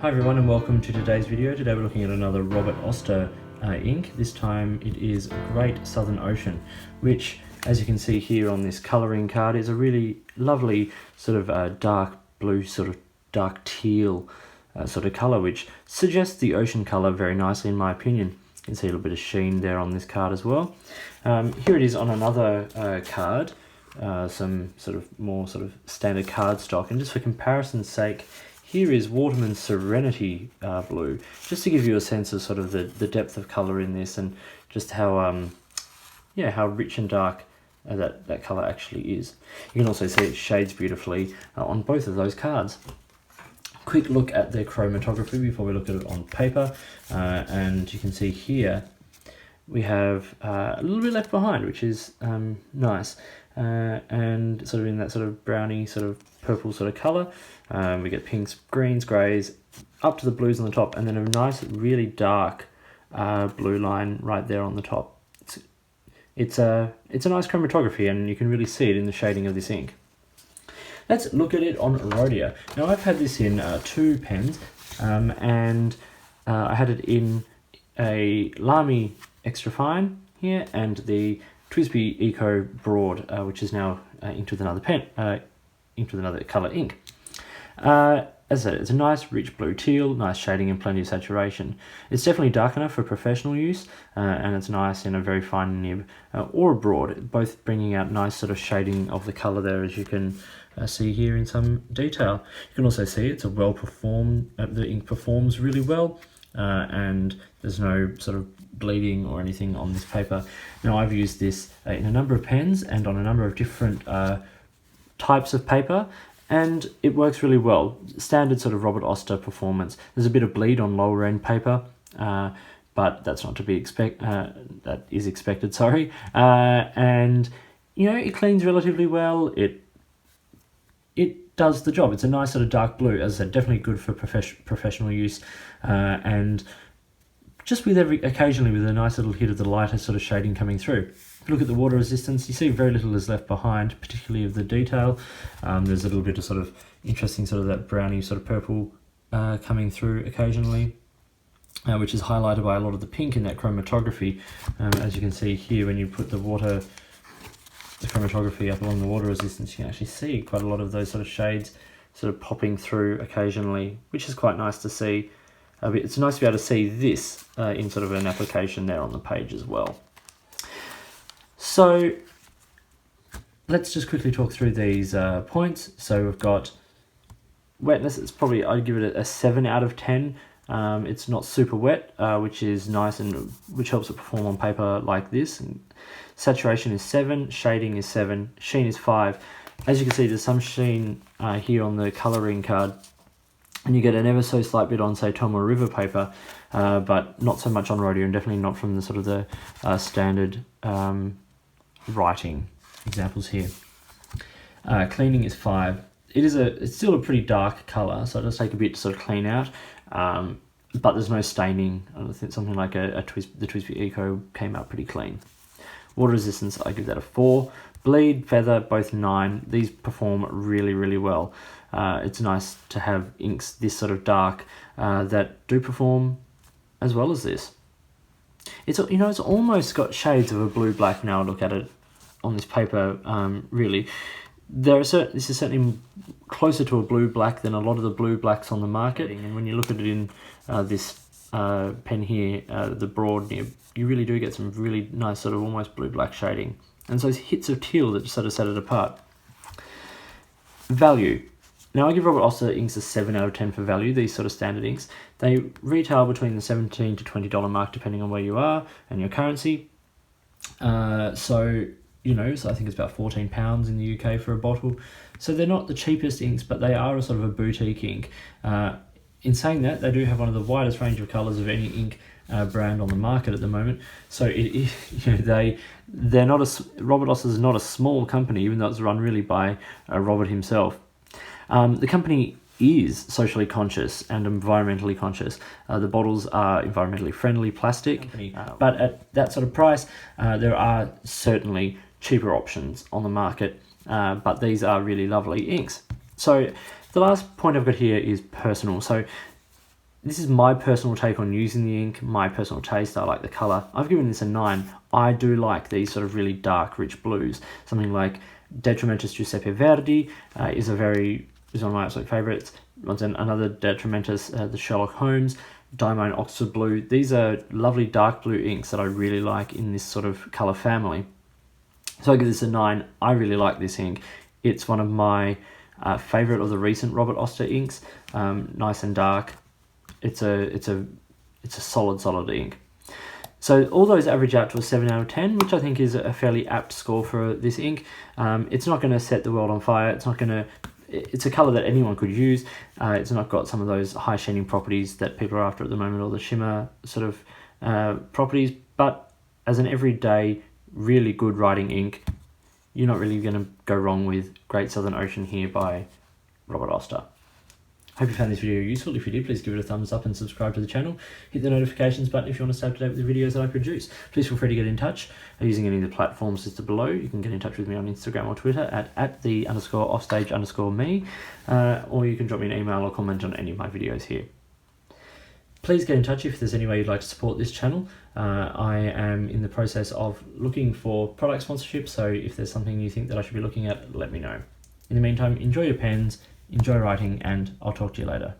Hi everyone and welcome to today's video. Today we're looking at another Robert Oster ink. This time it is Great Southern Ocean, which as you can see here on this colouring card is a really lovely sort of dark blue, sort of dark teal sort of colour, which suggests the ocean colour very nicely in my opinion. You can see a little bit of sheen there on this card as well. Here it is on another card, some sort of more sort of standard cardstock, and just for comparison's sake, here is Waterman's Serenity blue, just to give you a sense of sort of the depth of colour in this and just how how rich and dark that colour actually is. You can also see it shades beautifully on both of those cards. Quick look at their chromatography before we look at it on paper, and you can see here we have a little bit left behind, which is nice, and sort of in that sort of browny sort of purple sort of colour. We get pinks, greens, greys, up to the blues on the top, and then a nice really dark blue line right there on the top. It's a nice chromatography, and you can really see it in the shading of this ink. Let's look at it on Rhodia. Now I've had this in two pens, and I had it in a Lamy Extra Fine here, and the TWSBI Eco Broad, which is now inked with another pen, inked with another colour ink. As I said, it's a nice rich blue teal, nice shading and plenty of saturation. It's definitely dark enough for professional use, and it's nice in a very fine nib or a broad, both bringing out nice sort of shading of the colour there, as you can see here in some detail. You can also see it's a well performed, the ink performs really well, and there's no sort of bleeding or anything on this paper. Now I've used this in a number of pens and on a number of different types of paper, and it works really well. Standard sort of Robert Oster performance. There's a bit of bleed on lower end paper, but that's not to be that is expected, sorry. And you know, it cleans relatively well. It does the job. It's a nice sort of dark blue, as I said, definitely good for professional use, and just with occasionally with a nice little hit of the lighter sort of shading coming through. Look at the water resistance, you see very little is left behind, particularly of the detail. There's a little bit of sort of interesting sort of that browny sort of purple coming through occasionally, which is highlighted by a lot of the pink in that chromatography. As you can see here, when you put the chromatography up along the water resistance, you can actually see quite a lot of those sort of shades sort of popping through occasionally, which is quite nice to see. It's nice to be able to see this in sort of an application there on the page as well. So let's just quickly talk through these points. So we've got wetness. It's probably, I'd give it a 7 out of 10. It's not super wet, which is nice and which helps it perform on paper like this. And saturation is 7, shading is 7, sheen is 5. As you can see, there's some sheen here on the colouring card, and you get an ever so slight bit on, say, Tomoe River paper, but not so much on Rhodia, and definitely not from the sort of the standard writing examples here. Cleaning is 5. It's still a pretty dark colour, so it does take a bit to sort of clean out, but there's no staining. I think something like the TWSBI Eco came out pretty clean. Water resistance, I give that a 4. Bleed, feather, both 9. These perform really, really well. It's nice to have inks this sort of dark that do perform as well as this. It's, you know, it's almost got shades of a blue-black now. Look at it on this paper, really. This is certainly closer to a blue-black than a lot of the blue-blacks on the market. And when you look at it in this pen here, the broad, you really do get some really nice sort of almost blue-black shading. And so hits of teal that sort of set it apart. Value. Now I give Robert Oster inks a 7 out of 10 for value, these sort of standard inks. They retail between the $17 to $20 mark depending on where you are and your currency. So I think it's about £14 in the UK for a bottle. So they're not the cheapest inks, but they are a sort of a boutique ink. In saying that, they do have one of the widest range of colours of any ink brand on the market at the moment. So they're not Robert Oster is not a small company, even though it's run really by Robert himself. The company is socially conscious and environmentally conscious. The bottles are environmentally friendly plastic, but at that sort of price, there are certainly cheaper options on the market, but these are really lovely inks. So the last point I've got here is personal. So This is my personal take on using the ink, my personal taste. I like the colour. I've given this a 9. I do like these sort of really dark, rich blues. Something like Detrimentus Giuseppe Verdi is one of my absolute favourites. Once again, another Detrimentus, the Sherlock Holmes, Diamond Oxford Blue. These are lovely dark blue inks that I really like in this sort of colour family. So I give this a 9. I really like this ink. It's one of my favourite of the recent Robert Oster inks. Nice and dark. It's a solid ink. So all those average out to a 7 out of 10, which I think is a fairly apt score for this ink. It's not going to set the world on fire. It's a colour that anyone could use. It's not got some of those high shading properties that people are after at the moment, or the shimmer sort of properties. But as an everyday, really good writing ink, you're not really going to go wrong with Great Southern Ocean here by Robert Oster. Hope you found this video useful. If you did, please give it a thumbs up and subscribe to the channel. Hit the notifications button if you want to stay up to date with the videos that I produce. Please feel free to get in touch using any of the platforms listed below. You can get in touch with me on Instagram or Twitter at @the_offstage_me, or you can drop me an email or comment on any of my videos here. Please get in touch if there's any way you'd like to support this channel. I am in the process of looking for product sponsorship, so if there's something you think that I should be looking at, let me know. In the meantime, enjoy your pens, enjoy writing, and I'll talk to you later.